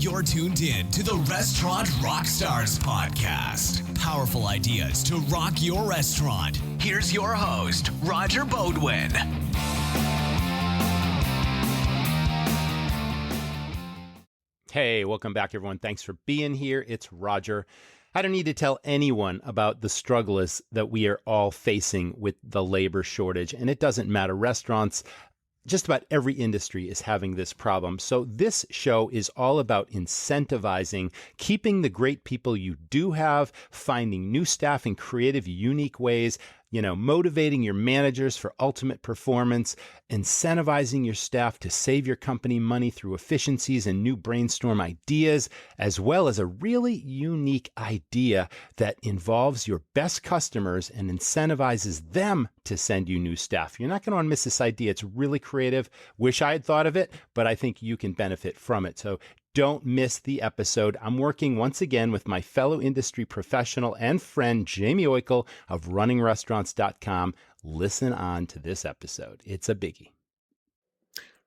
You're tuned in to the Restaurant Rockstars podcast. Powerful ideas to rock your restaurant. Here's your host, Roger Bodwin. Hey, welcome back, everyone. Thanks for being here. It's Roger. I don't need to tell anyone about the struggles that we are all facing with the labor shortage, and it doesn't matter. Restaurants, just about every industry is having this problem. So this show is all about incentivizing, keeping the great people you do have, finding new staff in creative, unique ways, motivating your managers for ultimate performance, incentivizing your staff to save your company money through efficiencies and new brainstorm ideas, as well as a really unique idea that involves your best customers and incentivizes them to send you new staff. You're not going to want to miss this idea. It's really creative. Wish I had thought of it, but I think you can benefit from it. So don't miss the episode. I'm working once again with my fellow industry professional and friend, Jamie Oikel of runningrestaurants.com. Listen on to this episode. It's a biggie.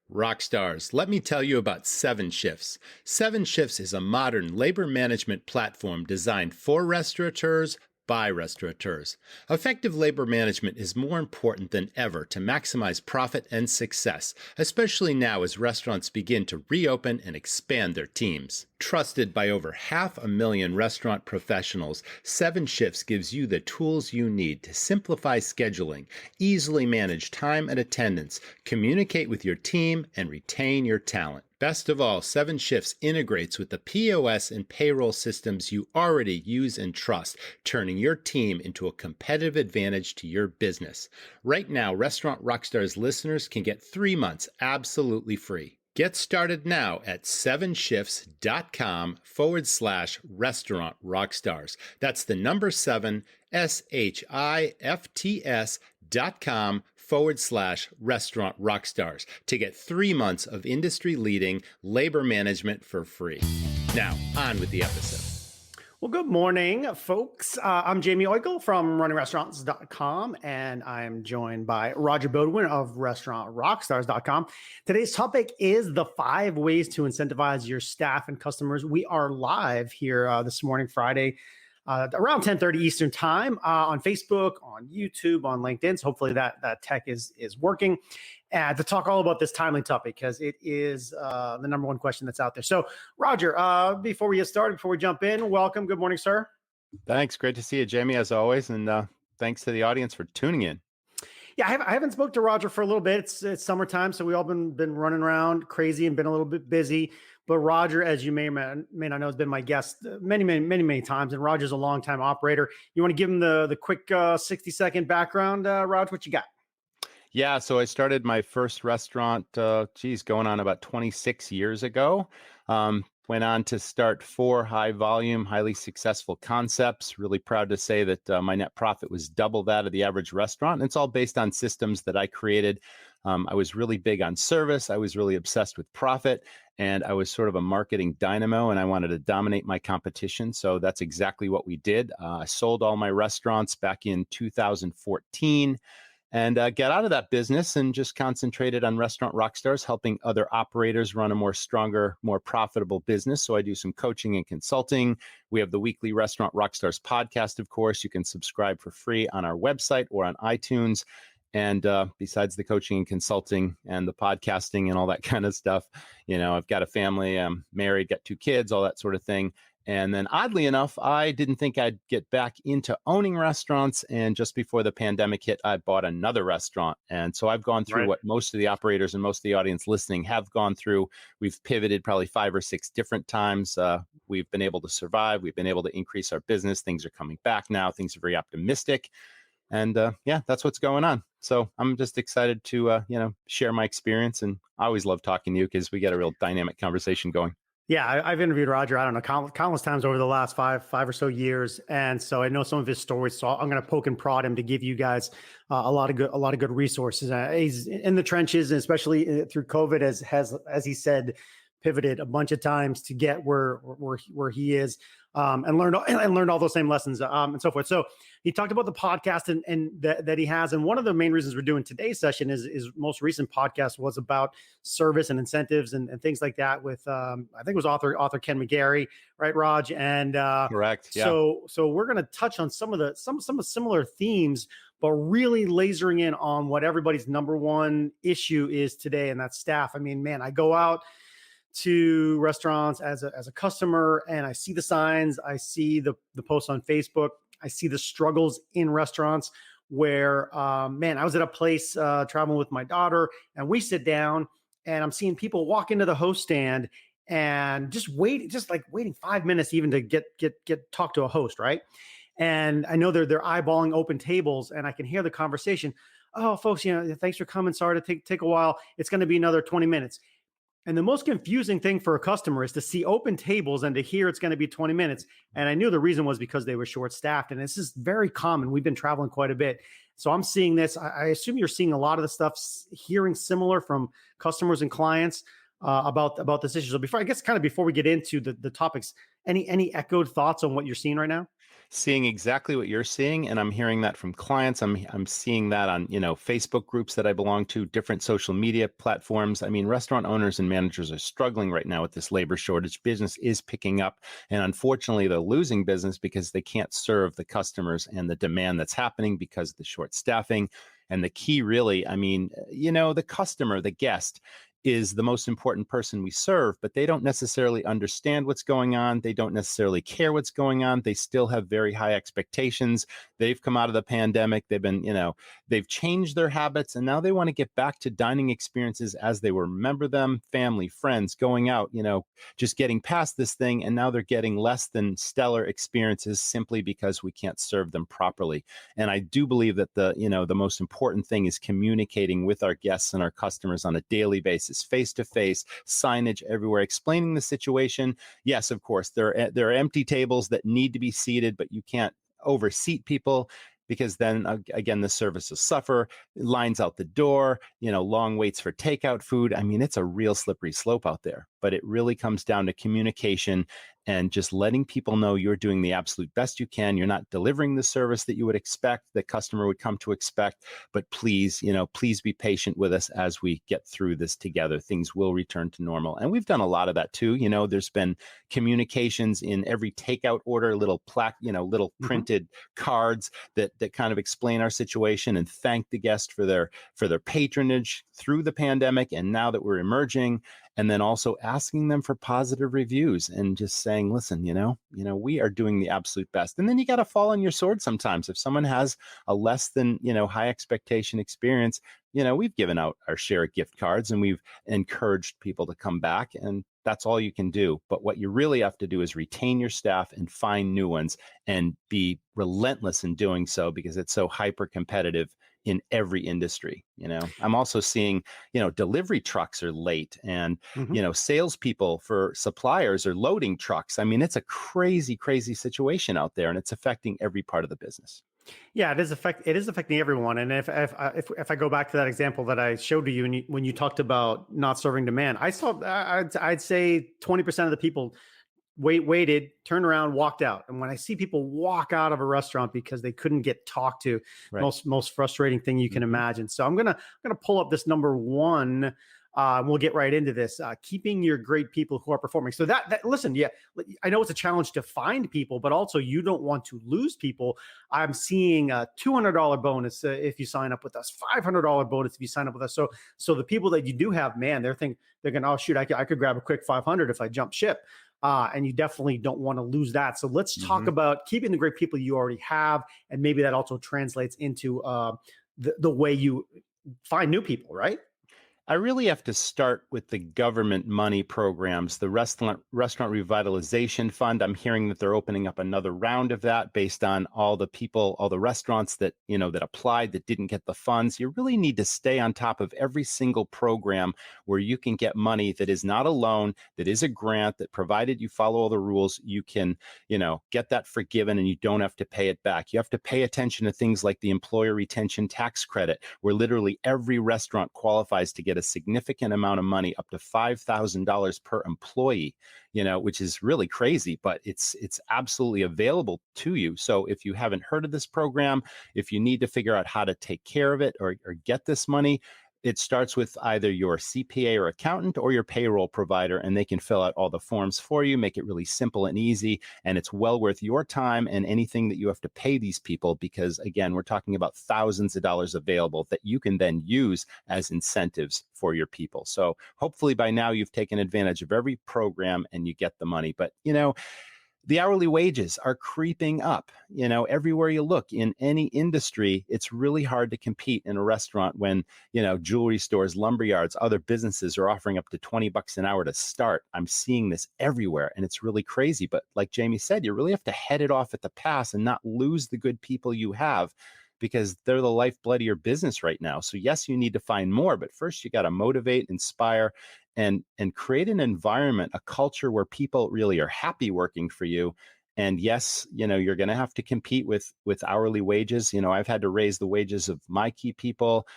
Rockstars, let me tell you about 7 Shifts. 7 Shifts is a modern labor management platform designed for restaurateurs by restaurateurs. Effective labor management is more important than ever to maximize profit and success, especially now as restaurants begin to reopen and expand their teams. Trusted by over 500,000 restaurant professionals, 7 Shifts gives you the tools you need to simplify scheduling, easily manage time and attendance, communicate with your team, and retain your talent. Best of all, 7 Shifts integrates with the POS and payroll systems you already use and trust, turning your team into a competitive advantage to your business. Right now, Restaurant Rockstars listeners can get 3 months absolutely free. Get started now at 7shifts.com/restaurant rockstars. That's the number 7, SHIFTS.com/restaurant rockstars to get 3 months of industry-leading labor management for free. Now, on with the episode. Well, good morning, folks. I'm Jamie Oikel from runningrestaurants.com, and I'm joined by Roger Bodwin of restaurantrockstars.com. Today's topic is the 5 ways to incentivize your staff and customers. We are live here this morning, Friday, around 10:30 Eastern time on Facebook, on YouTube, on LinkedIn. So hopefully that tech is working. To talk all about this timely topic, because it is the number one question that's out there. So, Roger, before we get started, before we jump in, welcome. Good morning, sir. Thanks. Great to see you, Jamie, as always. And thanks to the audience for tuning in. Yeah, I haven't spoke to Roger for a little bit. It's summertime, so we all been running around crazy and been a little bit busy. But Roger, as you may or may not know, has been my guest many times. And Roger's a longtime operator. You want to give him the quick 60-second background, Roger? What you got? Yeah, so I started my first restaurant, going on about 26 years ago. Went on to start 4 high-volume, highly successful concepts. Really proud to say that my net profit was double that of the average restaurant. And it's all based on systems that I created. I was really big on service. I was really obsessed with profit. And I was sort of a marketing dynamo, and I wanted to dominate my competition. So that's exactly what we did. I sold all my restaurants back in 2014. And get out of that business and just concentrated on Restaurant Rockstars, helping other operators run a more stronger, more profitable business. So I do some coaching and consulting. We have the weekly Restaurant Rockstars podcast, of course. You can subscribe for free on our website or on iTunes. And besides the coaching and consulting and the podcasting and all that kind of stuff, I've got a family, I'm married, got 2 kids, all that sort of thing. And then oddly enough, I didn't think I'd get back into owning restaurants. And just before the pandemic hit, I bought another restaurant. And so I've gone through what most of the operators and most of the audience listening have gone through. We've pivoted probably 5 or 6 different times. We've been able to survive. We've been able to increase our business. Things are coming back now. Things are very optimistic. And that's what's going on. So I'm just excited to, share my experience. And I always love talking to you because we get a real dynamic conversation going. Yeah, I've interviewed Roger, I don't know, countless times over the last five or so years. And so I know some of his stories. So I'm going to poke and prod him to give you guys a lot of good resources. He's in the trenches, and especially through COVID, as he said, pivoted a bunch of times to get where he is. and learned all those same lessons and so forth. So he talked about the podcast and that he has. And one of the main reasons we're doing today's session is most recent podcast was about service and incentives and things like that with I think it was author Ken McGarry, right, Raj? And Correct. Yeah. So we're going to touch on some of similar themes, but really lasering in on what everybody's number one issue is today, and that's staff. I mean, man, I go out to restaurants as a customer and I see the signs, I see the posts on Facebook, I see the struggles in restaurants where, man, I was at a place traveling with my daughter and we sit down and I'm seeing people walk into the host stand and just waiting 5 minutes even to get talk to a host, right? And I know they're eyeballing open tables and I can hear the conversation. Oh, folks, thanks for coming. Sorry to take a while. It's going to be another 20 minutes. And the most confusing thing for a customer is to see open tables and to hear it's going to be 20 minutes. And I knew the reason was because they were short staffed. And this is very common. We've been traveling quite a bit. So I'm seeing this. I assume you're seeing a lot of the stuff, hearing similar from customers and clients about this issue. So before we get into the topics, any echoed thoughts on what you're seeing right now? Seeing exactly what you're seeing, and I'm hearing that from clients. I'm seeing that on Facebook groups that I belong to, different social media platforms. I mean, restaurant owners and managers are struggling right now with this labor shortage. Business is picking up, and unfortunately, they're losing business because they can't serve the customers and the demand that's happening because of the short staffing. And the key, really, I mean, the customer, the guest, is the most important person we serve, but they don't necessarily understand what's going on. They don't necessarily care what's going on. They still have very high expectations. They've come out of the pandemic. They've been, they've changed their habits, and now they want to get back to dining experiences as they remember them, family, friends, going out, just getting past this thing. And now they're getting less than stellar experiences simply because we can't serve them properly. And I do believe that the most important thing is communicating with our guests and our customers on a daily basis, face to face, signage everywhere, explaining the situation. Yes, of course, there are empty tables that need to be seated, but you can't overseat people because then again, the service will suffer, lines out the door, long waits for takeout food. I mean, it's a real slippery slope out there, but it really comes down to communication and just letting people know you're doing the absolute best you can. You're not delivering the service that you would expect, the customer would come to expect, but please be patient with us as we get through this together. Things will return to normal. And we've done a lot of that too. There's been communications in every takeout order, little plaque, little printed cards that kind of explain our situation and thank the guest for their patronage through the pandemic. And now that we're emerging, and then also asking them for positive reviews and just saying, listen, we are doing the absolute best. And then you got to fall on your sword sometimes. If someone has a less than, high expectation experience, we've given out our share of gift cards and we've encouraged people to come back, and that's all you can do. But what you really have to do is retain your staff and find new ones and be relentless in doing so, because it's so hyper competitive in every industry. I'm also seeing, delivery trucks are late, and, salespeople for suppliers are loading trucks. I mean, it's a crazy, crazy situation out there, and it's affecting every part of the business. Yeah, it is affecting everyone. And if I go back to that example that I showed to you, when you talked about not serving demand, I'd say 20% of the people waited, turned around, walked out. And when I see people walk out of a restaurant because they couldn't get talked to, right, most frustrating thing you can imagine. So I'm gonna pull up this number one. We'll get right into this. Keeping your great people who are performing. So listen, yeah, I know it's a challenge to find people, but also you don't want to lose people. I'm seeing a $200 bonus if you sign up with us, $500 bonus if you sign up with us. So the people that you do have, man, they're going, oh shoot, I could grab a quick 500 if I jump ship. And you definitely don't want to lose that. So let's talk about keeping the great people you already have, and maybe that also translates into the way you find new people, right? I really have to start with the government money programs, the restaurant revitalization fund. I'm hearing that they're opening up another round of that based on all the restaurants that, that applied that didn't get the funds. You really need to stay on top of every single program where you can get money that is not a loan, that is a grant, that provided you follow all the rules, you can, get that forgiven and you don't have to pay it back. You have to pay attention to things like the employer retention tax credit, where literally every restaurant qualifies to get get a significant amount of money, up to $5,000 per employee, which is really crazy, but it's absolutely available to you. So if you haven't heard of this program, if you need to figure out how to take care of it or get this money, it starts with either your CPA or accountant or your payroll provider, and they can fill out all the forms for you, make it really simple and easy. And it's well worth your time and anything that you have to pay these people, because again, we're talking about thousands of dollars available that you can then use as incentives for your people. So hopefully by now you've taken advantage of every program and you get the money. But the hourly wages are creeping up. Everywhere you look in any industry, it's really hard to compete in a restaurant when, jewelry stores, lumber yards, other businesses are offering up to $20 an hour to start. I'm seeing this everywhere and it's really crazy. But like Jamie said, you really have to head it off at the pass and not lose the good people you have, because they're the lifeblood of your business right now. So yes, you need to find more, but first you got to motivate, inspire, and create an environment, a culture where people really are happy working for you. And yes, you're going to have to compete with hourly wages. I've had to raise the wages of my key people.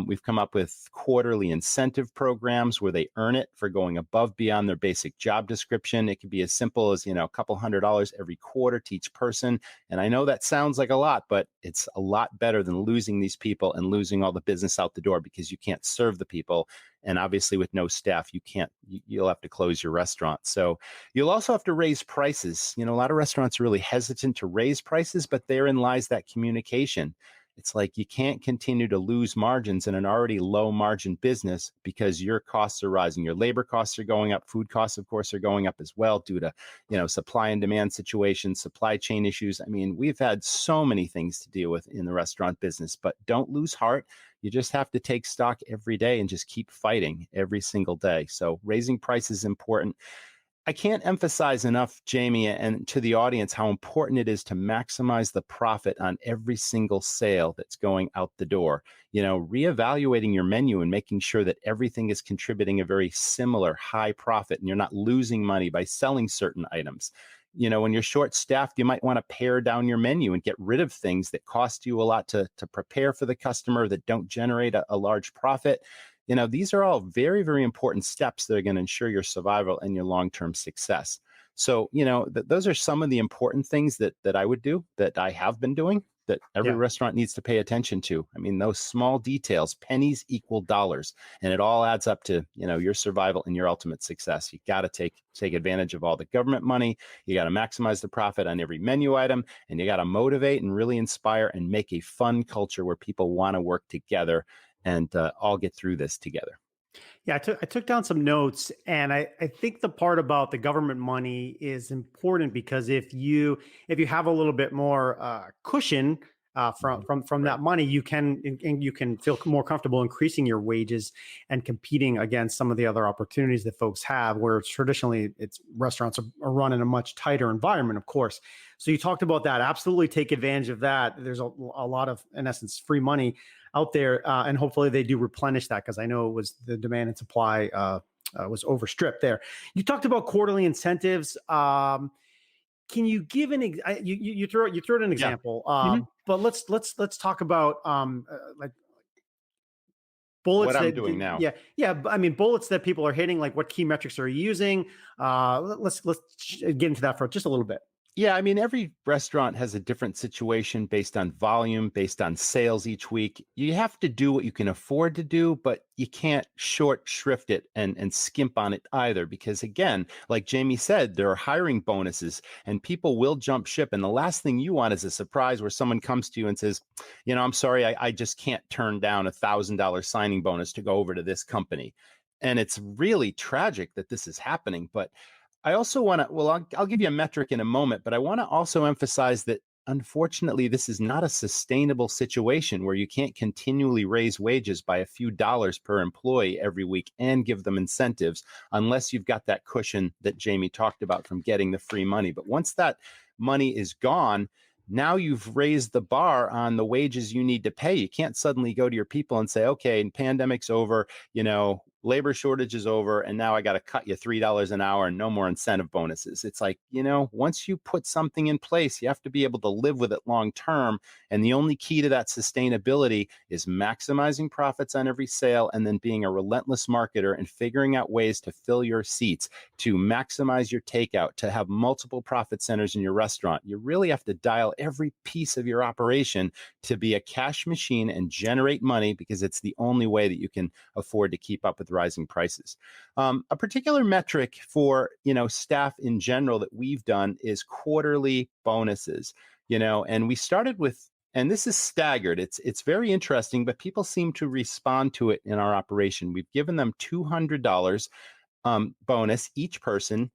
We've come up with quarterly incentive programs where they earn it for going above beyond their basic job description. It could be as simple as, a couple $100 every quarter to each person. And I know that sounds like a lot, but it's a lot better than losing these people and losing all the business out the door because you can't serve the people. And obviously with no staff, you'll have to close your restaurant. So you'll also have to raise prices. A lot of restaurants are really hesitant to raise prices, but therein lies that communication. It's like you can't continue to lose margins in an already low margin business because your costs are rising. Your labor costs are going up. Food costs, of course, are going up as well due to, supply and demand situations, supply chain issues. I mean, we've had so many things to deal with in the restaurant business, but don't lose heart. You just have to take stock every day and just keep fighting every single day. So raising prices is important. I can't emphasize enough, Jamie, and to the audience, how important it is to maximize the profit on every single sale that's going out the door. Reevaluating your menu and making sure that everything is contributing a very similar high profit and you're not losing money by selling certain items. When you're short staffed, you might want to pare down your menu and get rid of things that cost you a lot to prepare for the customer, that don't generate a large profit. These are all very, very important steps that are going to ensure your survival and your long-term success. So, those are some of the important things that I would do, that I have been doing, that every restaurant needs to pay attention to. I mean, those small details, pennies equal dollars, and it all adds up to, your survival and your ultimate success. You got to take advantage of all the government money. You got to maximize the profit on every menu item, and you got to motivate and really inspire and make a fun culture where people want to work together and all get through this together. Yeah, I took down some notes, and I think the part about the government money is important because if you have a little bit more cushion from Right. that money, you can feel more comfortable increasing your wages and competing against some of the other opportunities that folks have, where traditionally restaurants are run in a much tighter environment, of course. So you talked about that. Absolutely take advantage of that. There's a lot of, in essence, free money out there, and hopefully they do replenish that, because I know it was the demand and supply was overstripped there. You talked about quarterly incentives. Can you give you throw out an Yeah. example? hmm But let's talk about like bullets What I'm that doing now. I mean bullets that people are hitting. Like, what key metrics are you using? Let's get into that for just a little bit. Yeah, I mean, every restaurant has a different situation based on volume, based on sales each week. You have to do what you can afford to do, but you can't short shrift it and skimp on it either. Because again, like Jamie said, there are hiring bonuses and people will jump ship. And the last thing you want is a surprise where someone comes to you and says, I'm sorry, I just can't turn down $1,000 signing bonus to go over to this company. And it's really tragic that this is happening. But I also want to, well, I'll give you a metric in a moment, but I want to also emphasize that unfortunately, this is not a sustainable situation where you can't continually raise wages by a few dollars per employee every week and give them incentives unless you've got that cushion that Jamie talked about from getting the free money. But once that money is gone, now you've raised the bar on the wages you need to pay. You can't suddenly go to your people and say, okay, pandemic's over, labor shortage is over, and now I got to cut you $3 an hour and no more incentive bonuses. It's like, once you put something in place, you have to be able to live with it long term. And the only key to that sustainability is maximizing profits on every sale and then being a relentless marketer and figuring out ways to fill your seats, to maximize your takeout, to have multiple profit centers in your restaurant. You really have to dial every piece of your operation to be a cash machine and generate money, because it's the only way that you can afford to keep up with rising prices. A particular metric for staff in general that we've done is quarterly bonuses. And we started with, and this is staggered. It's very interesting, but people seem to respond to it in our operation. We've given them $200 bonus each person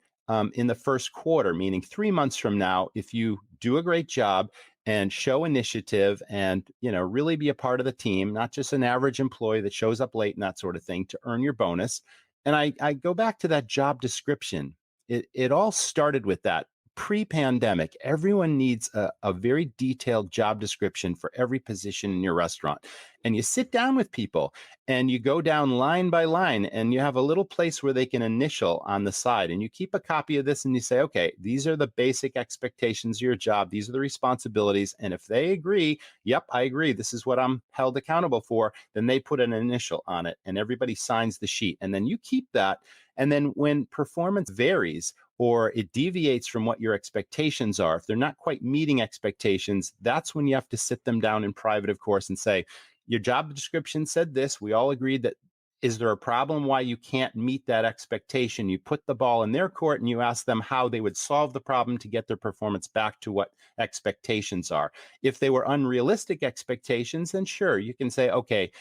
in the first quarter, meaning 3 months from now, if you do a great job and show initiative and really be a part of the team, not just an average employee that shows up late and that sort of thing, to earn your bonus. And I go back to that job description. It all started with that. Pre-pandemic, everyone needs a very detailed job description for every position in your restaurant. And you sit down with people and you go down line by line, and you have a little place where they can initial on the side, and you keep a copy of this and you say, okay, these are the basic expectations of your job. These are the responsibilities. And if they agree, yep, I agree, this is what I'm held accountable for, then they put an initial on it and everybody signs the sheet. And then you keep that. And then when performance varies or it deviates from what your expectations are, if they're not quite meeting expectations, that's when you have to sit them down in private, of course, and say, your job description said this. We all agreed that. Is there a problem why you can't meet that expectation? You put the ball in their court and you ask them how they would solve the problem to get their performance back to what expectations are. If they were unrealistic expectations, then sure, you can say, okay,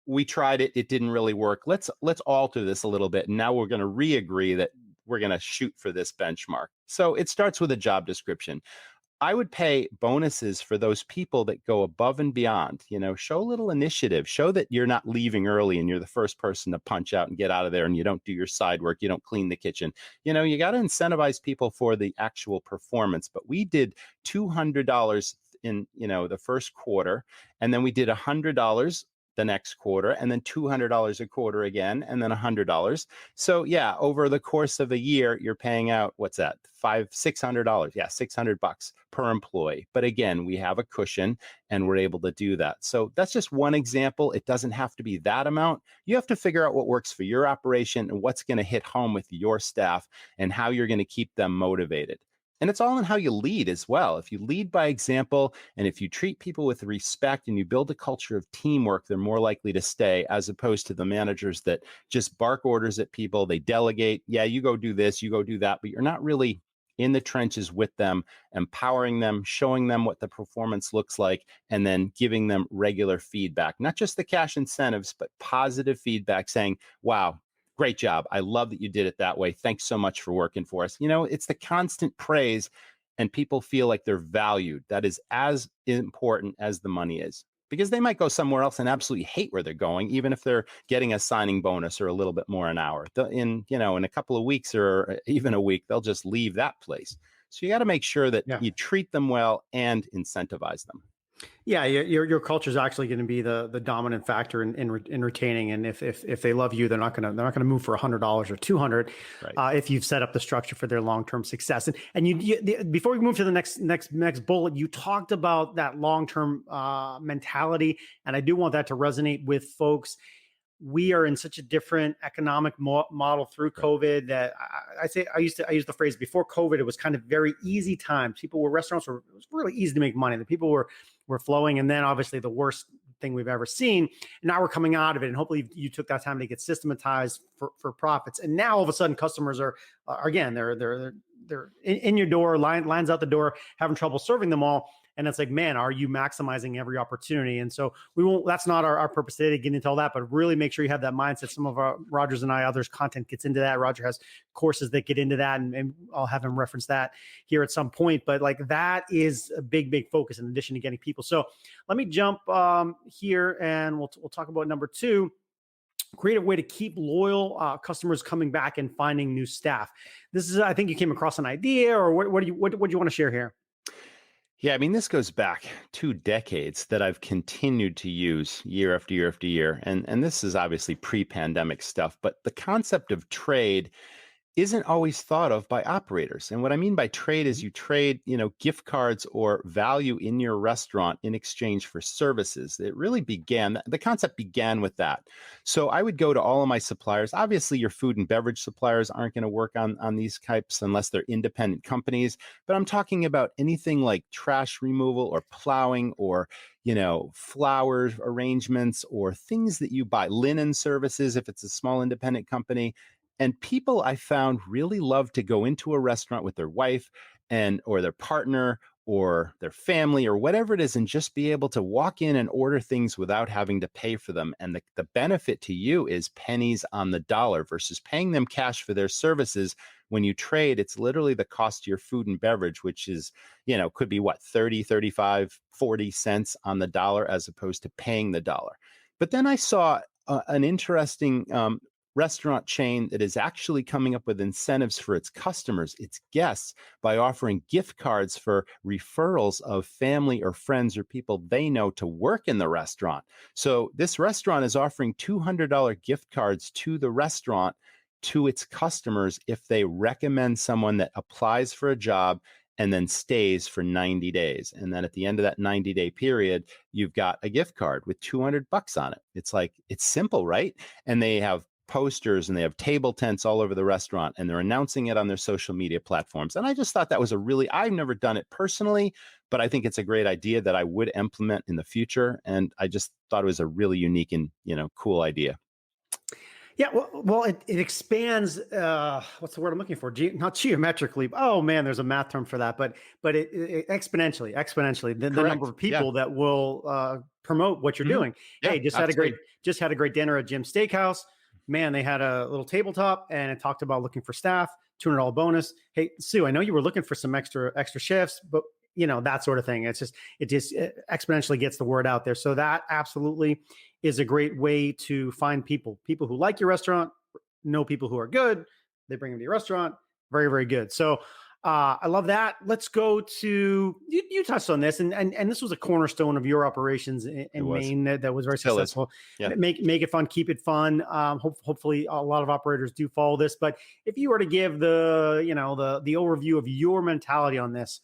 we tried it. It didn't really work. Let's alter this a little bit. And now we're going to re-agree that we're going to shoot for this benchmark. So it starts with a job description. I would pay bonuses for those people that go above and beyond. Show a little initiative, show that you're not leaving early and you're the first person to punch out and get out of there, and you don't do your side work, you don't clean the kitchen. You got to incentivize people for the actual performance. But we did $200 in, the first quarter, and then we did $100 the next quarter, and then $200 a quarter again, and then $100. So yeah, over the course of a year, you're paying out, what's that? $600. Yeah, $600 per employee. But again, we have a cushion and we're able to do that. So that's just one example. It doesn't have to be that amount. You have to figure out what works for your operation and what's going to hit home with your staff and how you're going to keep them motivated. And it's all in how you lead as well. If you lead by example, and if you treat people with respect and you build a culture of teamwork, they're more likely to stay, as opposed to the managers that just bark orders at people. They delegate. Yeah, you go do this, you go do that, but you're not really in the trenches with them, empowering them, showing them what the performance looks like, and then giving them regular feedback, not just the cash incentives, but positive feedback saying, wow, great job. I love that you did it that way. Thanks so much for working for us. It's the constant praise, and people feel like they're valued. That is as important as the money is, because they might go somewhere else and absolutely hate where they're going, even if they're getting a signing bonus or a little bit more an hour. In a couple of weeks or even a week, they'll just leave that place. So you got to make sure that you treat them well and incentivize them. Yeah, your culture is actually going to be the dominant factor in retaining. And if they love you, they're not going to move for $100 or $200 if you've set up the structure for their long-term success. And before we move to the next bullet, you talked about that long-term mentality, and I do want that to resonate with folks. We are in such a different economic model through COVID that I use the phrase, before COVID, it was kind of very easy times. It was really easy to make money. The people were flowing, and then obviously the worst thing we've ever seen. And now we're coming out of it, and hopefully you took that time to get systematized for profits. And now all of a sudden customers are again, they're in your door, lines out the door, having trouble serving them all. And it's like, man, are you maximizing every opportunity? And so that's not our purpose today to get into all that, but really make sure you have that mindset. Some of our Rogers and others content gets into that. Roger has courses that get into that, and I'll have him reference that here at some point. But like, that is a big focus in addition to getting people. So let me jump here, and we'll talk about number 2. Create a way to keep loyal customers coming back and finding new staff. This is, I think you came across an idea, or what do you want to share here? Yeah, I mean, this goes back 2 decades that I've continued to use year after year after year. And this is obviously pre-pandemic stuff, but the concept of trade isn't always thought of by operators. And what I mean by trade is Mhm. you trade, gift cards or value in your restaurant in exchange for services. It really began, the concept began with that. So I would go to all of my suppliers. Obviously, your food and beverage suppliers aren't going to work on these types unless they're independent companies. But I'm talking about anything like trash removal or plowing or flower arrangements or things that you buy, linen services if it's a small independent company. And people I found really love to go into a restaurant with their wife and or their partner or their family or whatever it is and just be able to walk in and order things without having to pay for them. And the benefit to you is pennies on the dollar versus paying them cash for their services. When you trade, it's literally the cost of your food and beverage, which is, could be what, 30, 35, 40 cents on the dollar as opposed to paying the dollar. But then I saw an interesting restaurant chain that is actually coming up with incentives for its customers, its guests, by offering gift cards for referrals of family or friends or people they know to work in the restaurant. So this restaurant is offering $200 gift cards to the restaurant to its customers if they recommend someone that applies for a job and then stays for 90 days. And then at the end of that 90-day period, you've got a gift card with $200 on it. It's like, it's simple, right? And they have posters and they have table tents all over the restaurant and they're announcing it on their social media platforms. And I just thought that was I've never done it personally, but I think it's a great idea that I would implement in the future. And I just thought it was a really unique and, cool idea. Yeah, well, it expands. What's the word I'm looking for? Not geometrically. Oh man, there's a math term for that, but it exponentially, the number Correct. of Yeah. people that will promote what you're Hmm. doing. Yeah, Hey, absolutely. just had a great dinner at Jim's Steakhouse. Man, they had a little tabletop and it talked about looking for staff, $200 bonus. Hey, Sue, I know you were looking for some extra shifts, but that sort of thing. It exponentially gets the word out there. So that absolutely is a great way to find people who like your restaurant, know people who are good. They bring them to your restaurant. Very, very good. So I love that. Let's go to you touched on this, and this was a cornerstone of your operations It in was. Maine that was very Still is. successful. Yeah. Make it fun, keep it fun. Hopefully, a lot of operators do follow this. But if you were to give the overview of your mentality on this,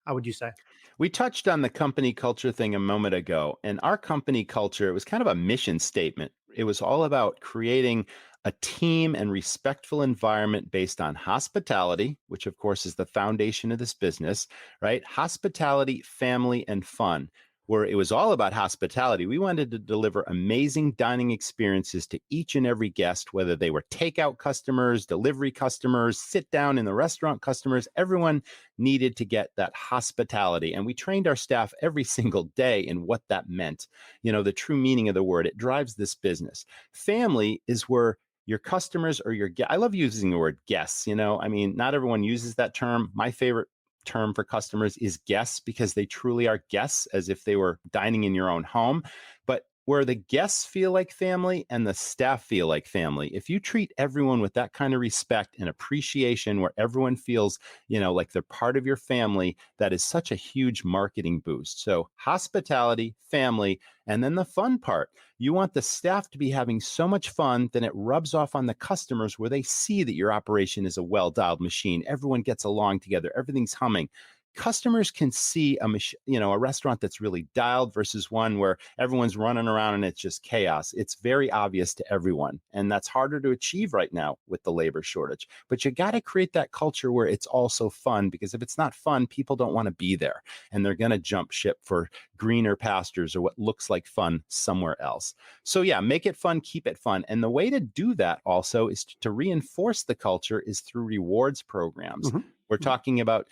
how would you say? We touched on the company culture thing a moment ago, and our company culture, it was kind of a mission statement. It was all about creating a team and respectful environment based on hospitality, which of course is the foundation of this business, right? Hospitality, family, and fun. Where it was all about hospitality. We wanted to deliver amazing dining experiences to each and every guest, whether they were takeout customers, delivery customers, sit down in the restaurant customers. Everyone needed to get that hospitality. And we trained our staff every single day in what that meant. The true meaning of the word. It drives this business. Family is where your customers or your guests, I love using the word guests. I mean, not everyone uses that term. My favorite term for customers is guests because they truly are guests as if they were dining in your own home. But where the guests feel like family and the staff feel like family, if you treat everyone with that kind of respect and appreciation, where everyone feels, like they're part of your family, that is such a huge marketing boost. So hospitality, family, and then the fun part. You want the staff to be having so much fun, then it rubs off on the customers where they see that your operation is a well-dialed machine. Everyone gets along together. Everything's humming. Customers can see a restaurant that's really dialed versus one where everyone's running around and it's just chaos. It's very obvious to everyone, and that's harder to achieve right now with the labor shortage. But you got to create that culture where it's also fun, because if it's not fun, people don't want to be there and they're going to jump ship for greener pastures or what looks like fun somewhere else. So yeah, make it fun, keep it fun. And the way to do that also is to reinforce the culture is through rewards programs. Mhm. We're talking about,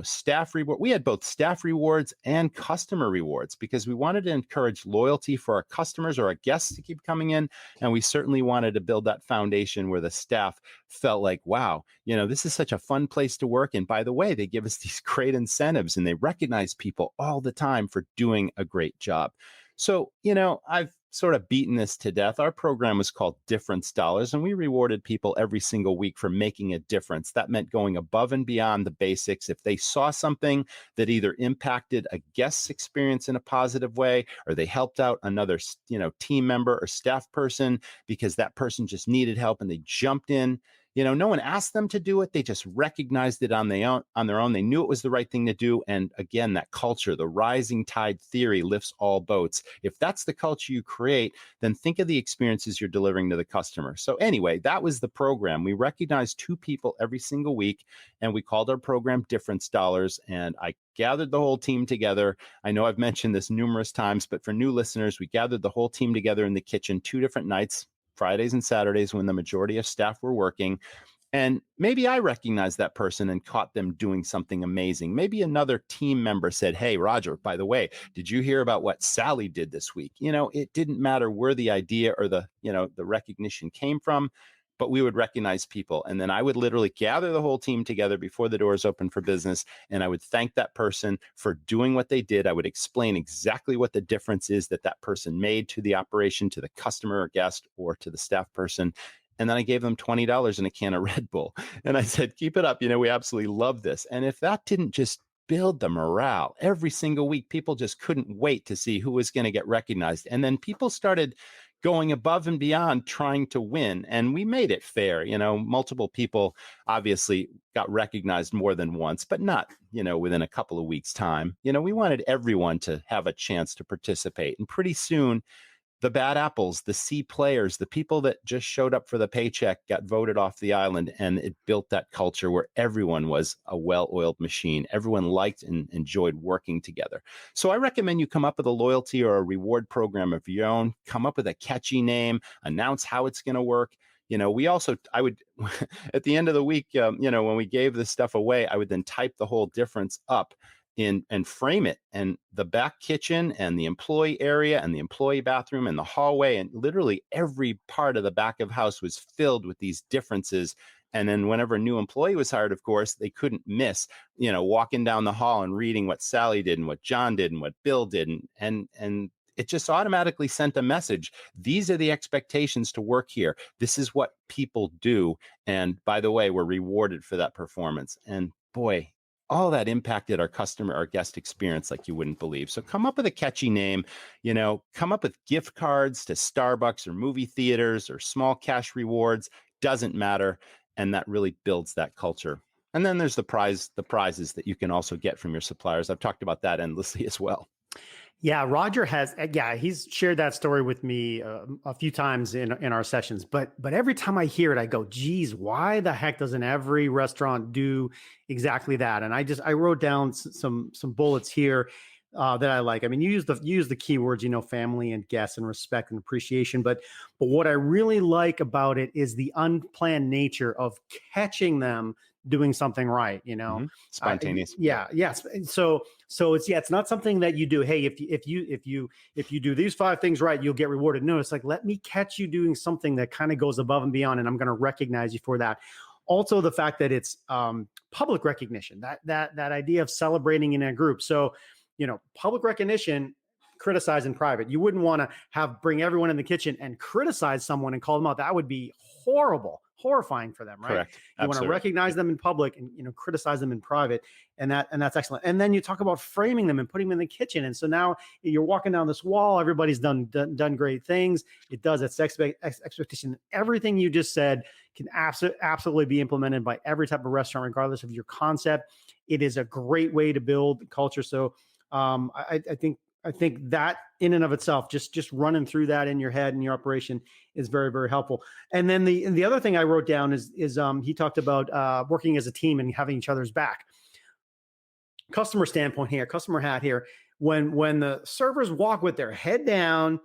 staff reward. We had both staff rewards and customer rewards because we wanted to encourage loyalty for our customers or our guests to keep coming in. And we certainly wanted to build that foundation where the staff felt like, wow, this is such a fun place to work. And by the way, they give us these great incentives and they recognize people all the time for doing a great job. So, I've sort of beaten this to death. Our program was called Difference Dollars, and we rewarded people every single week for making a difference. That meant going above and beyond the basics. If they saw something that either impacted a guest's experience in a positive way, or they helped out another, team member or staff person because that person just needed help and they jumped in. No one asked them to do it. They just recognized it on their own. They knew it was the right thing to do. And again, that culture, the rising tide theory lifts all boats. If that's the culture you create, then think of the experiences you're delivering to the customer. So anyway, that was the program. We recognized 2 people every single week, and we called our program Difference Dollars. And I gathered the whole team together. I know I've mentioned this numerous times, but for new listeners, we gathered the whole team together in the kitchen 2 different nights, Fridays and Saturdays, when the majority of staff were working. And maybe I recognized that person and caught them doing something amazing. Maybe another team member said, "Hey, Roger, by the way, did you hear about what Sally did this week?" It didn't matter where the idea or the recognition came from, but we would recognize people. And then I would literally gather the whole team together before the doors open for business. And I would thank that person for doing what they did. I would explain exactly what the difference is that person made to the operation, to the customer or guest, or to the staff person. And then I gave them $20 and a can of Red Bull. And I said, keep it up. We absolutely love this. And if that didn't just build the morale every single week, people just couldn't wait to see who was going to get recognized. And then people started going above and beyond trying to win. And we made it fair. Multiple people obviously got recognized more than once, but not, within a couple of weeks' time. We wanted everyone to have a chance to participate. And pretty soon, the bad apples, the C players, the people that just showed up for the paycheck got voted off the island, and it built that culture where everyone was a well-oiled machine. Everyone liked and enjoyed working together. So I recommend you come up with a loyalty or a reward program of your own, come up with a catchy name, announce how it's going to work. I would, at the end of the week, when we gave this stuff away, I would then type the whole difference up and frame it, and the back kitchen and the employee area and the employee bathroom and the hallway and literally every part of the back of house was filled with these differences. And then whenever a new employee was hired, of course, they couldn't miss, walking down the hall and reading what Sally did and what John did and what Bill did. And it just automatically sent a message. These are the expectations to work here. This is what people do. And by the way, we're rewarded for that performance. And boy, all that impacted our guest experience like you wouldn't believe. So come up with a catchy name, come up with gift cards to Starbucks or movie theaters or small cash rewards, doesn't matter. And that really builds that culture. And then there's the prizes that you can also get from your suppliers. I've talked about that endlessly as well. Yeah, Roger he's shared that story with me a few times in our sessions, but every time I hear it, I go, geez, why the heck doesn't every restaurant do exactly that? And I wrote down some bullets here that I like. I mean, you use the keywords, family and guests and respect and appreciation, but what I really like about it is the unplanned nature of catching them doing something right, spontaneous. Yes. So it's not something that you do. Hey, if you do these 5 things right, you'll get rewarded. No, it's like, let me catch you doing something that kind of goes above and beyond, and I'm going to recognize you for that. Also, the fact that it's public recognition, that idea of celebrating in a group. So, public recognition, criticize in private. You wouldn't want to bring everyone in the kitchen and criticize someone and call them out. That would be horrifying for them, right? Correct. You want to recognize them in public and criticize them in private, and that's excellent. And then you talk about framing them and putting them in the kitchen. And so now you're walking down this wall. Everybody's done great things. It does. It's expectation. Everything you just said can absolutely be implemented by every type of restaurant, regardless of your concept. It is a great way to build culture. So I think that in and of itself, just running through that in your head and your operation is very, very helpful. And then the other thing I wrote down is he talked about working as a team and having each other's back. Customer standpoint here, customer hat here. When the servers walk with their head down,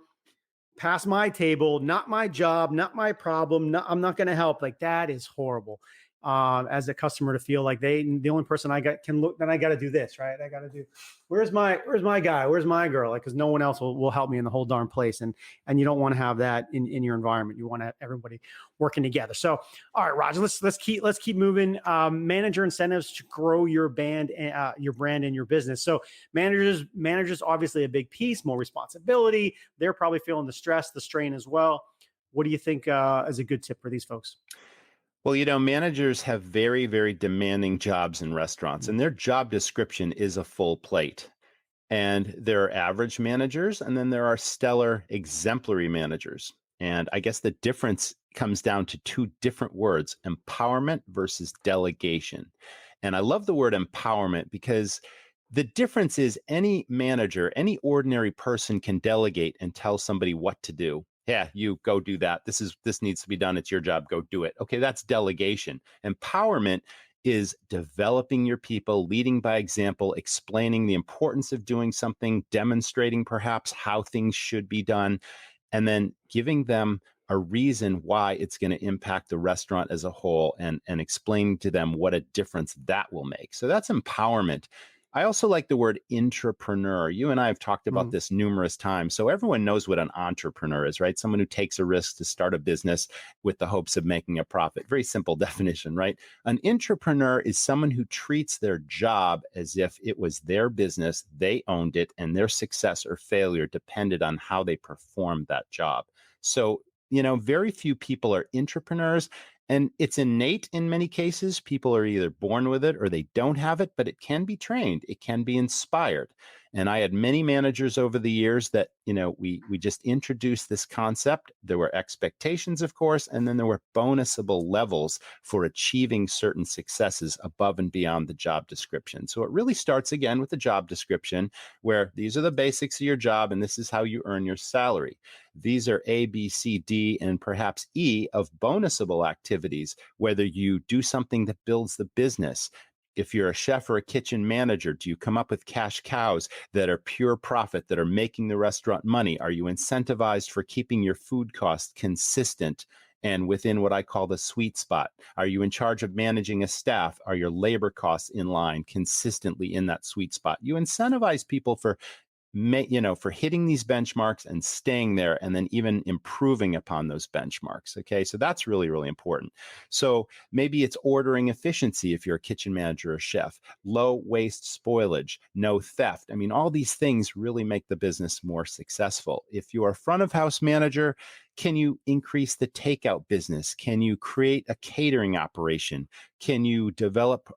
past my table, not my job, not my problem, I'm not going to help. Like, that is horrible. as a customer to feel like the only person I got can look, then I got to do this, right? I got to do, where's my guy? Where's my girl? Like, cause no one else will help me in the whole darn place. And you don't want to have that in your environment. You want to have everybody working together. So, all right, Roger, let's keep moving. Manager incentives to grow your brand and your business. So managers, obviously a big piece, more responsibility. They're probably feeling the stress, the strain as well. What do you think is a good tip for these folks? Well, managers have very, very demanding jobs in restaurants, and their job description is a full plate. And there are average managers, and then there are stellar, exemplary managers. And I guess the difference comes down to two different words: empowerment versus delegation. And I love the word empowerment because the difference is any manager, any ordinary person can delegate and tell somebody what to do. Yeah, you go do that. This needs to be done. It's your job. Go do it. Okay, that's delegation. Empowerment is developing your people, leading by example, explaining the importance of doing something, demonstrating perhaps how things should be done, and then giving them a reason why it's going to impact the restaurant as a whole, and explaining to them what a difference that will make. So that's empowerment. I also like the word intrapreneur. You and I have talked about this numerous times. So everyone knows what an entrepreneur is, right? Someone who takes a risk to start a business with the hopes of making a profit. Very simple definition, right? An intrapreneur is someone who treats their job as if it was their business, they owned it, and their success or failure depended on how they performed that job. So, very few people are intrapreneurs. And it's innate in many cases. People are either born with it or they don't have it, but it can be trained. It can be inspired. And I had many managers over the years that, we just introduced this concept. There were expectations, of course, and then there were bonusable levels for achieving certain successes above and beyond the job description. So it really starts again with the job description, where these are the basics of your job and this is how you earn your salary. These are A, B, C, D, and perhaps E of bonusable activities, whether you do something that builds the business. If you're a chef or a kitchen manager, do you come up with cash cows that are pure profit, that are making the restaurant money? Are you incentivized for keeping your food costs consistent and within what I call the sweet spot? Are you in charge of managing a staff? Are your labor costs in line consistently in that sweet spot? You incentivize people for hitting these benchmarks and staying there, and then even improving upon those benchmarks. Okay, so that's really, really important. So maybe it's ordering efficiency if you're a kitchen manager or chef, low waste spoilage, no theft. I mean, all these things really make the business more successful. If you are a front of house manager, can you increase the takeout business? Can you create a catering operation? Can you develop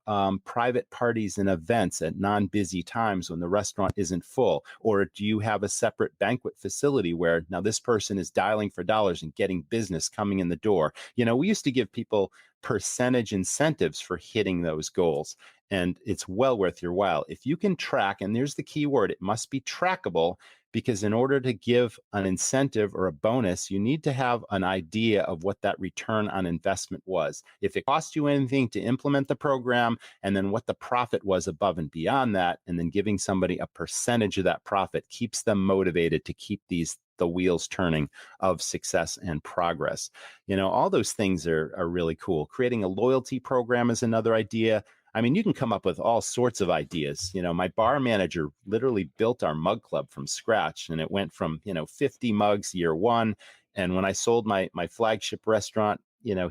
private parties and events at non-busy times when the restaurant isn't full? Or do you have a separate banquet facility where now this person is dialing for dollars and getting business coming in the door? We used to give people percentage incentives for hitting those goals, and it's well worth your while. If you can track, and there's the key word, it must be trackable, because in order to give an incentive or a bonus, you need to have an idea of what that return on investment was. If it cost you anything to implement the program, and then what the profit was above and beyond that, and then giving somebody a percentage of that profit keeps them motivated to keep the wheels turning of success and progress. All those things are really cool. Creating a loyalty program is another idea. I mean, you can come up with all sorts of ideas. My bar manager literally built our mug club from scratch, and it went from, 50 mugs year one. And when I sold my flagship restaurant,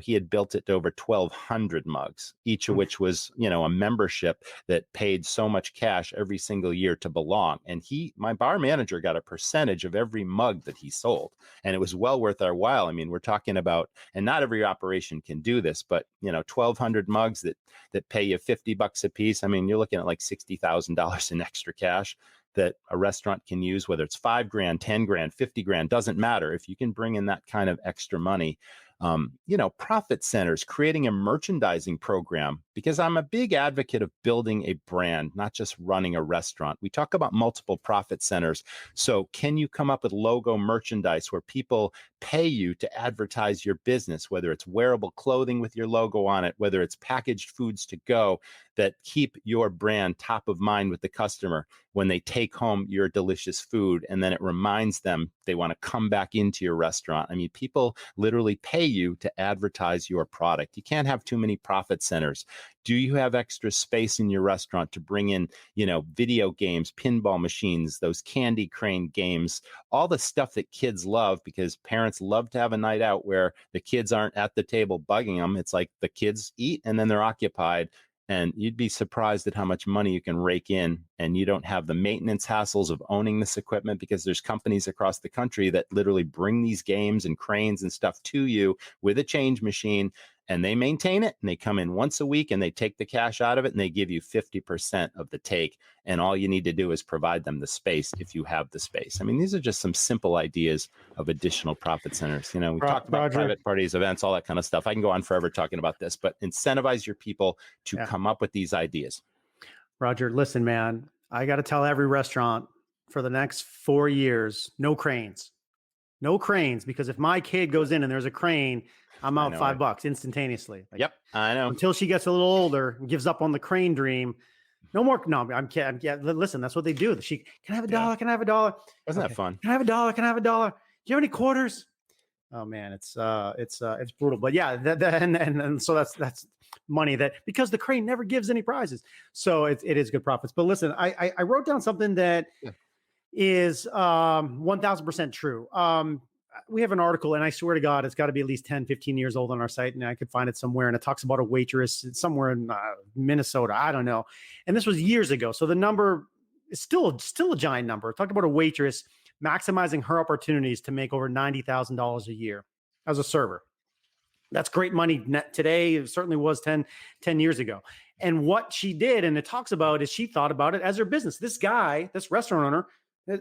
he had built it to over 1,200 mugs, each of which was, a membership that paid so much cash every single year to belong. And my bar manager got a percentage of every mug that he sold. And it was well worth our while. I mean, we're talking about, and not every operation can do this, but, 1,200 mugs that pay you $50 a piece. I mean, you're looking at like $60,000 in extra cash that a restaurant can use, whether it's $5,000, $10,000, $50,000, doesn't matter. If you can bring in that kind of extra money, profit centers, creating a merchandising program, because I'm a big advocate of building a brand, not just running a restaurant. We talk about multiple profit centers. So can you come up with logo merchandise where people pay you to advertise your business, whether it's wearable clothing with your logo on it, whether it's packaged foods to go that keep your brand top of mind with the customer when they take home your delicious food, and then it reminds them they want to come back into your restaurant. I mean, people literally pay you to advertise your product. You can't have too many profit centers. Do you have extra space in your restaurant to bring in, video games, pinball machines, those candy crane games, all the stuff that kids love, because parents love to have a night out where the kids aren't at the table bugging them. It's like the kids eat and then they're occupied. And you'd be surprised at how much money you can rake in, and you don't have the maintenance hassles of owning this equipment, because there's companies across the country that literally bring these games and cranes and stuff to you with a change machine, and they maintain it, and they come in once a week and they take the cash out of it and they give you 50% of the take. And all you need to do is provide them the space if you have the space. I mean, these are just some simple ideas of additional profit centers. We talked about private parties, events, all that kind of stuff. I can go on forever talking about this, but incentivize your people to come up with these ideas. Roger, listen, man, I got to tell every restaurant for the next 4 years, no cranes. No cranes, because if my kid goes in and there's a crane, I'm out $5 instantaneously. Yep, I know. Until she gets a little older and gives up on the crane dream. No more. No, I'm kidding. Yeah, listen, that's what they do. Can I have a dollar? Can I have a dollar? Wasn't that fun? Can I have a dollar? Can I have a dollar? Do you have any quarters? Oh man, it's brutal. But yeah, and so that's money that, because the crane never gives any prizes, so it is good profits. But listen, I wrote down something that is 1000% true. We have an article, and I swear to God, it's got to be at least 10, 15 years old on our site, and I could find it somewhere. And it talks about a waitress somewhere in Minnesota. I don't know. And this was years ago. So the number is still a giant number. It talked about a waitress maximizing her opportunities to make over $90,000 a year as a server. That's great money today. It certainly was 10 years ago. And what she did, and it talks about, is she thought about it as her business. This guy, this restaurant owner,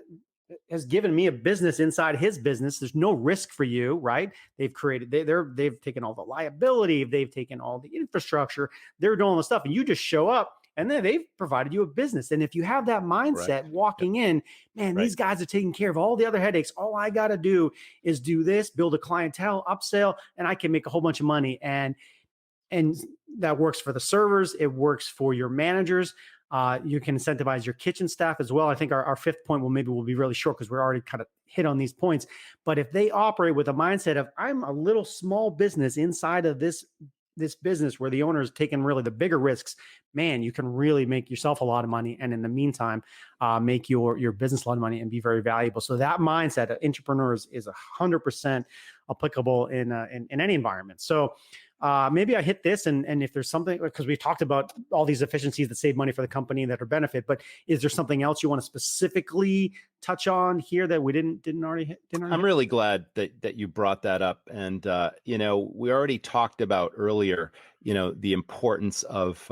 has given me a business inside his business. There's no risk for you, right? They've taken all the liability, they've taken all the infrastructure, they're doing all the stuff, and you just show up, and then they've provided you a business. And if you have that mindset walking in, man, these guys are taking care of all the other headaches. All I got to do is do this, build a clientele, upsell, and I can make a whole bunch of money. And that works for the servers. It works for your managers. You can incentivize your kitchen staff as well. I think our fifth point will be really short, because we're already kind of hit on these points. But if they operate with a mindset of, I'm a little small business inside of this business where the owner is taking really the bigger risks, man, you can really make yourself a lot of money. And in the meantime, make your business a lot of money and be very valuable. So that mindset of entrepreneurs is 100% applicable in any environment. So maybe I hit this, and if there's something, because we've talked about all these efficiencies that save money for the company that are benefit, but is there something else you want to specifically touch on here that we didn't already hit? I'm really glad that you brought that up. And, we already talked about earlier, the importance of,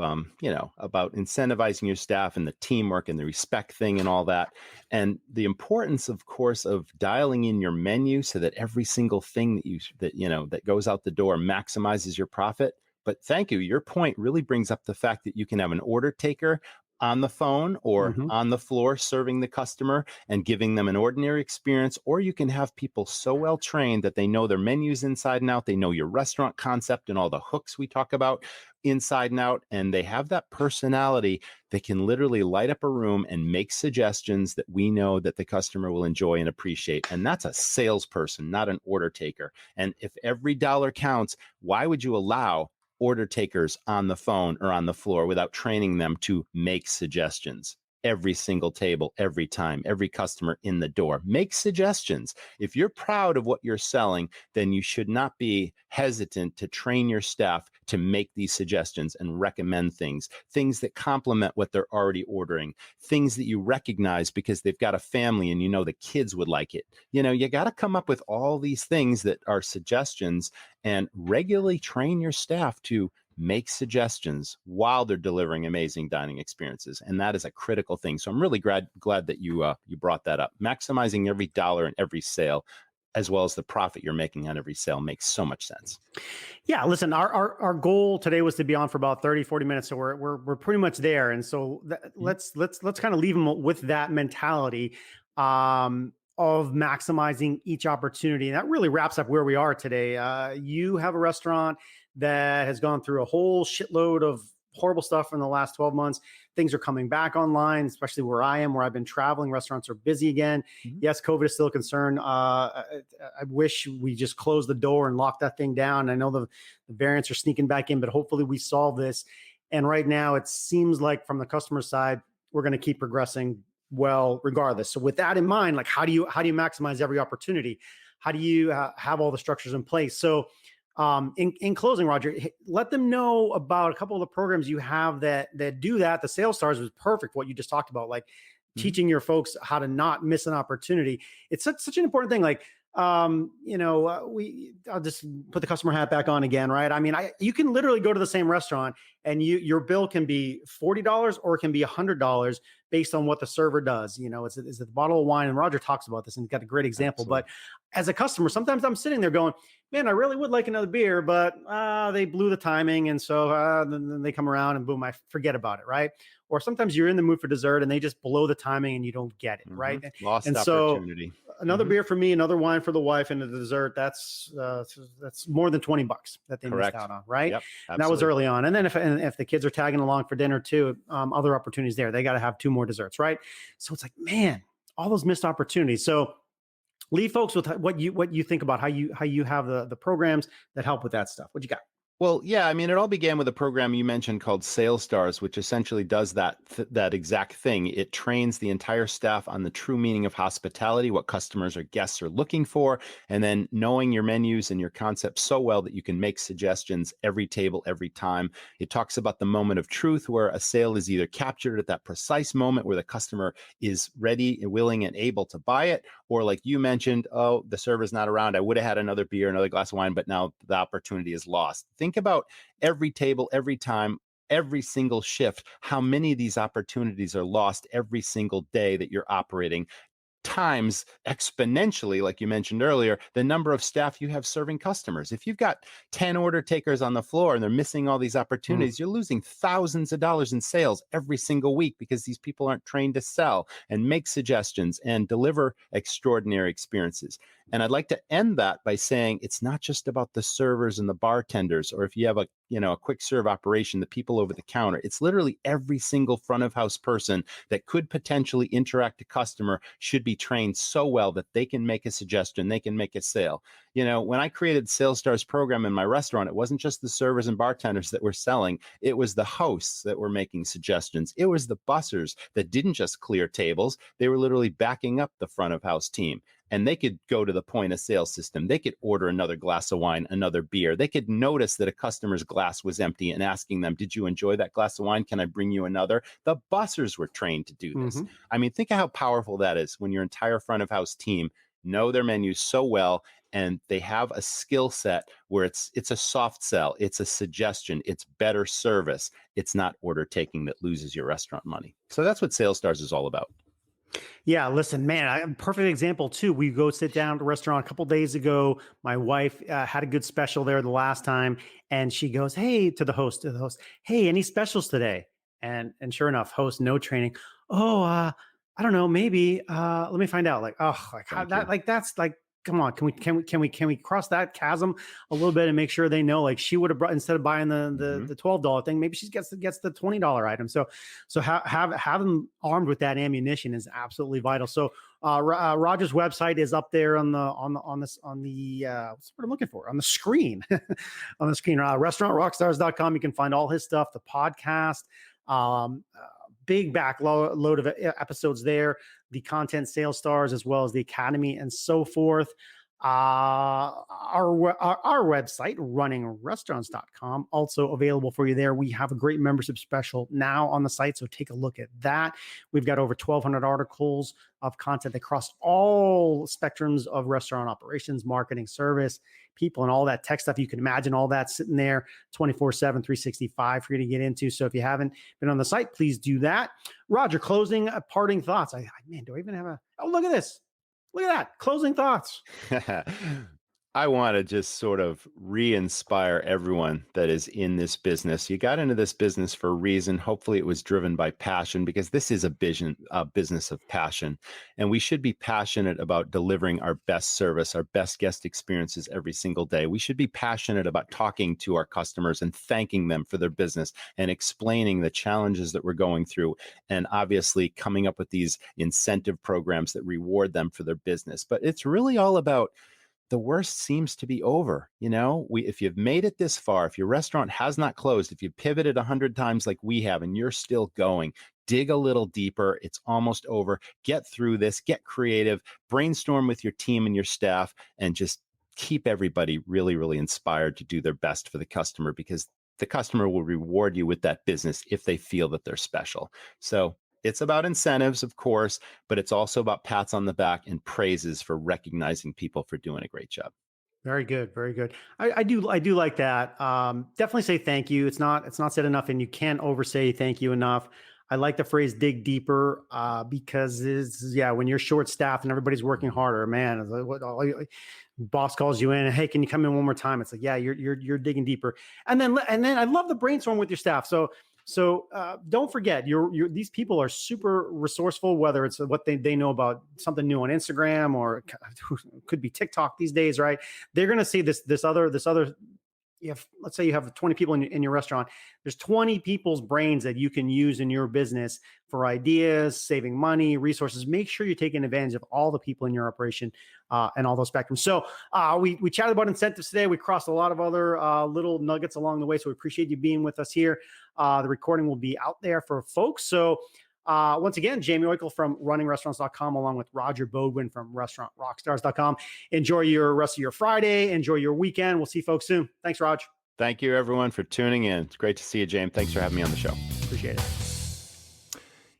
about incentivizing your staff and the teamwork and the respect thing and all that. And the importance, of course, of dialing in your menu so that every single thing that goes out the door maximizes your profit. But thank you. Your point really brings up the fact that you can have an order taker on the phone or on the floor serving the customer and giving them an ordinary experience, or you can have people so well trained that they know their menus inside and out, they know your restaurant concept and all the hooks we talk about inside and out, and they have that personality that can literally light up a room and make suggestions that we know that the customer will enjoy and appreciate. And that's a salesperson, not an order taker. And if every dollar counts, why would you allow order takers on the phone or on the floor without training them to make suggestions? Every single table, every time, every customer in the door, make suggestions. If you're proud of what you're selling, then you should not be hesitant to train your staff to make these suggestions and recommend things that complement what they're already ordering, things that you recognize because they've got a family and the kids would like it. You got to come up with all these things that are suggestions and regularly train your staff to make suggestions while they're delivering amazing dining experiences. And that is a critical thing. So I'm really glad that you brought that up. Maximizing every dollar and every sale as well as the profit you're making on every sale makes so much sense. Yeah, listen, our goal today was to be on for about 30, 40 minutes. So we're pretty much there. And so let's kind of leave them with that mentality of maximizing each opportunity. And that really wraps up where we are today. You have a restaurant that has gone through a whole shitload of horrible stuff in the last 12 months. Things are coming back online, especially where I am, where I've been traveling. Restaurants are busy again. Mm-hmm. Yes, COVID is still a concern. I wish we just closed the door and locked that thing down. I know the variants are sneaking back in, but hopefully we solve this. And right now it seems like from the customer side, we're going to keep progressing well, regardless. So with that in mind, like how do you maximize every opportunity? How do you have all the structures in place? So in closing, Roger, let them know about a couple of the programs you have that do that. The Sales Stars was perfect. What you just talked about, like teaching your folks how to not miss an opportunity. It's such an important thing. Like, I'll just put the customer hat back on again, right? I mean, you can literally go to the same restaurant and your bill can be $40 or it can be $100 based on what the server does. It's a bottle of wine, and Roger talks about this and got a great example. Absolutely. But as a customer, sometimes I'm sitting there going, man, I really would like another beer, but they blew the timing. And so then they come around and boom, I forget about it, right? Or sometimes you're in the mood for dessert and they just blow the timing and you don't get it, right? Lost and opportunity. So another beer for me, another wine for the wife, and the dessert, that's more than $20 that they missed out on, right? Yep, and that was early on. And then if the kids are tagging along for dinner too, other opportunities there. They got to have 2 more desserts, right? So it's like, man, all those missed opportunities. So leave folks with what you think about how you have the programs that help with that stuff. What you got? Well, yeah, I mean, it all began with a program you mentioned called Sales Stars, which essentially does that exact thing. It trains the entire staff on the true meaning of hospitality, what customers or guests are looking for, and then knowing your menus and your concept so well that you can make suggestions every table, every time. It talks about the moment of truth where a sale is either captured at that precise moment where the customer is ready and willing and able to buy it, or like you mentioned, oh, the server's not around. I would have had another beer, another glass of wine, but now the opportunity is lost. Think about every table, every time, every single shift, how many of these opportunities are lost every single day that you're operating, times exponentially, like you mentioned earlier, the number of staff you have serving customers. If you've got 10 order takers on the floor and they're missing all these opportunities, you're losing thousands of dollars in sales every single week because these people aren't trained to sell and make suggestions and deliver extraordinary experiences. And I'd like to end that by saying it's not just about the servers and the bartenders, or if you have a quick serve operation, the people over the counter. It's literally every single front of house person that could potentially interact a customer should be trained so well that they can make a suggestion, they can make a sale. When I created Sales Stars program in my restaurant, it wasn't just the servers and bartenders that were selling. It was the hosts that were making suggestions. It was the bussers that didn't just clear tables. They were literally backing up the front of house team. And they could go to the point of sale system. They could order another glass of wine, another beer. They could notice that a customer's glass was empty and asking them, did you enjoy that glass of wine? Can I bring you another? The bussers were trained to do this. I mean, think of how powerful that is when your entire front of house team know their menus so well and they have a skill set where it's a soft sell, it's a suggestion, it's better service. It's not order taking that loses your restaurant money. So that's what Sales Stars is all about. Yeah, listen, man, perfect example too. We go sit down at a restaurant a couple of days ago. My wife had a good special there the last time, and she goes, "Hey," to the host, "Hey, any specials today?" And sure enough, host, no training. "Oh, I don't know, maybe. Let me find out." Like, oh, like how that, like that's like, come on, can we cross that chasm a little bit and make sure they know? Like she would have brought, instead of buying the $12 thing, maybe she gets the $20 item. So have them armed with that ammunition is absolutely vital. So Roger's website is up there on the what's what I'm looking for on the screen on the screen. Restaurantrockstars.com. You can find all his stuff, the podcast. Big backload of episodes there, the content Sales Stars, as well as the Academy and so forth. Our website, runningrestaurants.com, also available for you there. We have a great membership special now on the site, so take a look at that. We've got over 1,200 articles of content that cross all spectrums of restaurant operations, marketing, service, people, and all that tech stuff. You can imagine all that sitting there 24/7, 365 for you to get into. So if you haven't been on the site, please do that. Roger, closing parting thoughts. Man, do I even have oh, look at this. Look at that. Closing thoughts. I want to just sort of re-inspire everyone that is in this business. You got into this business for a reason. Hopefully it was driven by passion, because this is a business of passion. And we should be passionate about delivering our best service, our best guest experiences every single day. We should be passionate about talking to our customers and thanking them for their business and explaining the challenges that we're going through. And obviously coming up with these incentive programs that reward them for their business. But it's really all about the worst seems to be over. If you've made it this far, if your restaurant has not closed, if you pivoted 100 times like we have and you're still going, dig a little deeper. It's almost over. Get through this, get creative, brainstorm with your team and your staff, and just keep everybody really, really inspired to do their best for the customer, because the customer will reward you with that business if they feel that they're special. So it's about incentives, of course, but it's also about pats on the back and praises for recognizing people for doing a great job. Very good. Very good. I do like that. Definitely say thank you. It's not said enough, and you can't oversay thank you enough. I like the phrase dig deeper because when you're short staffed and everybody's working harder, man, it's like, boss calls you in, hey, can you come in one more time? It's like, yeah, you're digging deeper. And then I love the brainstorm with your staff. So don't forget, these people are super resourceful, whether it's what they know about something new on Instagram or could be TikTok these days, right? They're going to see this other. If let's say you have 20 people in your restaurant, there's 20 people's brains that you can use in your business for ideas, saving money, resources. Make sure you're taking advantage of all the people in your operation and all those spectrums. So we chatted about incentives today. We crossed a lot of other little nuggets along the way. So we appreciate you being with us here. The recording will be out there for folks. So once again, Jamie Oikel from runningrestaurants.com, along with Roger Bodwin from restaurantrockstars.com. Enjoy your rest of your Friday. Enjoy your weekend. We'll see folks soon. Thanks, Raj. Thank you, everyone, for tuning in. It's great to see you, James. Thanks for having me on the show. Appreciate it.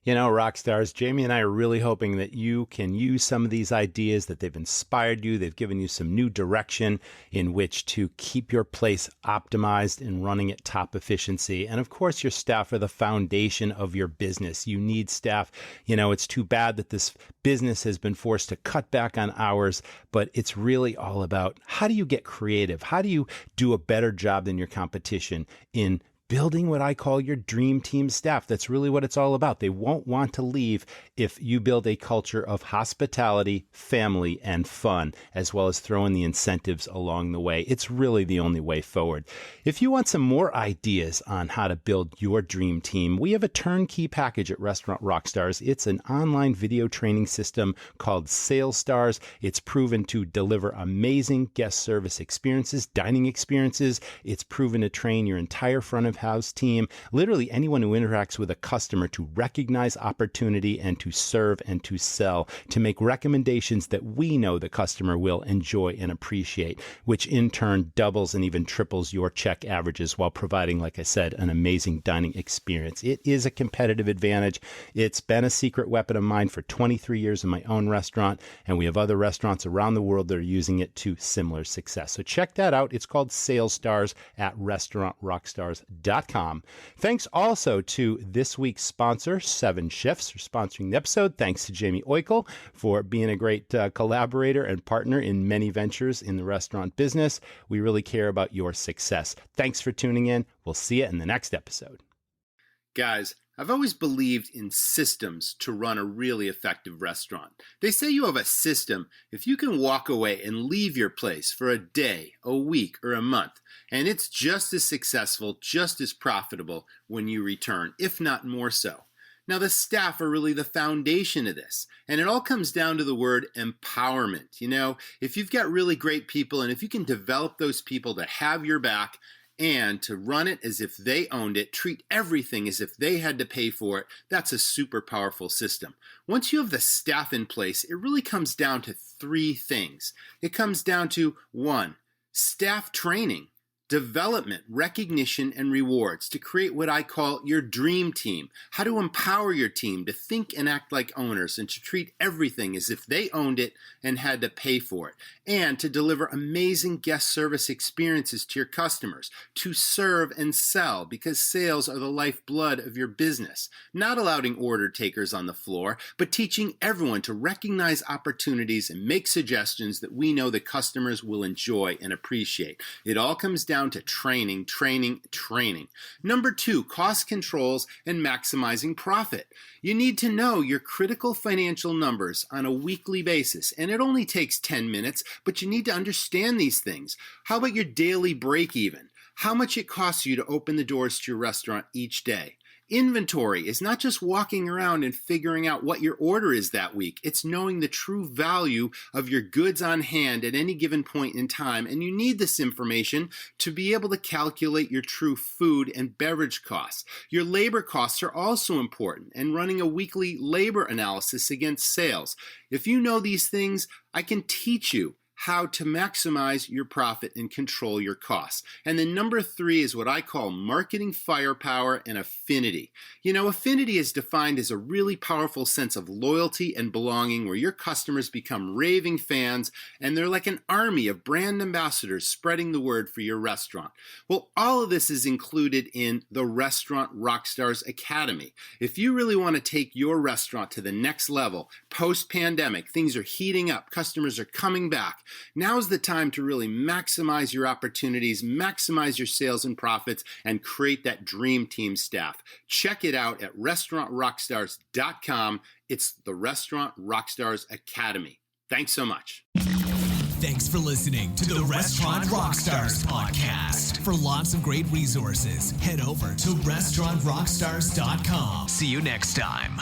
Rock stars, Jamie and I are really hoping that you can use some of these ideas, that they've inspired you. They've given you some new direction in which to keep your place optimized and running at top efficiency. And of course, your staff are the foundation of your business. You need staff. It's too bad that this business has been forced to cut back on hours, but it's really all about how do you get creative? How do you do a better job than your competition in building what I call your dream team staff? That's really what it's all about. They won't want to leave if you build a culture of hospitality, family, and fun, as well as throw in the incentives along the way. It's really the only way forward. If you want some more ideas on how to build your dream team, we have a turnkey package at Restaurant Rockstars. It's an online video training system called Sales Stars. It's proven to deliver amazing guest service experiences, dining experiences. It's proven to train your entire front of house team, literally anyone who interacts with a customer, to recognize opportunity and to serve and to sell, to make recommendations that we know the customer will enjoy and appreciate, which in turn doubles and even triples your check averages while providing, like I said, an amazing dining experience. It is a competitive advantage. It's been a secret weapon of mine for 23 years in my own restaurant, and we have other restaurants around the world that are using it to similar success. So check that out. It's called Sales Stars at restaurantrockstars.com. Thanks also to this week's sponsor, 7 Chefs, for sponsoring the episode. Thanks to Jamie Oikel for being a great collaborator and partner in many ventures in the restaurant business. We really care about your success. Thanks for tuning in. We'll see you in the next episode. Guys, I've always believed in systems to run a really effective restaurant. They say you have a system if you can walk away and leave your place for a day, a week, or a month, and it's just as successful, just as profitable when you return, if not more so. Now, the staff are really the foundation of this, and it all comes down to the word empowerment. If you've got really great people, and if you can develop those people to have your back, and to run it as if they owned it, treat everything as if they had to pay for it, that's a super powerful system. Once you have the staff in place, it really comes down to 3 things. It comes down to 1, staff training. development, recognition, and rewards to create what I call your dream team. How to empower your team to think and act like owners and to treat everything as if they owned it and had to pay for it. And to deliver amazing guest service experiences to your customers. To serve and sell, because sales are the lifeblood of your business. Not allowing order takers on the floor, but teaching everyone to recognize opportunities and make suggestions that we know the customers will enjoy and appreciate. It all comes down to training, training, training. Number 2, cost controls and maximizing profit. You need to know your critical financial numbers on a weekly basis, and it only takes 10 minutes, but you need to understand these things. How about your daily break even? How much it costs you to open the doors to your restaurant each day? Inventory is not just walking around and figuring out what your order is that week. It's knowing the true value of your goods on hand at any given point in time. And you need this information to be able to calculate your true food and beverage costs. Your labor costs are also important, and running a weekly labor analysis against sales. If you know these things, I can teach you how to maximize your profit and control your costs. And then number 3 is what I call marketing firepower and affinity. You know, affinity is defined as a really powerful sense of loyalty and belonging where your customers become raving fans and they're like an army of brand ambassadors spreading the word for your restaurant. Well, all of this is included in the Restaurant Rockstars Academy. If you really want to take your restaurant to the next level, post-pandemic, things are heating up, customers are coming back. Now's the time to really maximize your opportunities, maximize your sales and profits, and create that dream team staff. Check it out at restaurantrockstars.com. It's the Restaurant Rockstars Academy. Thanks so much. Thanks for listening to the Restaurant Rockstars podcast. For lots of great resources, head over to restaurantrockstars.com. See you next time.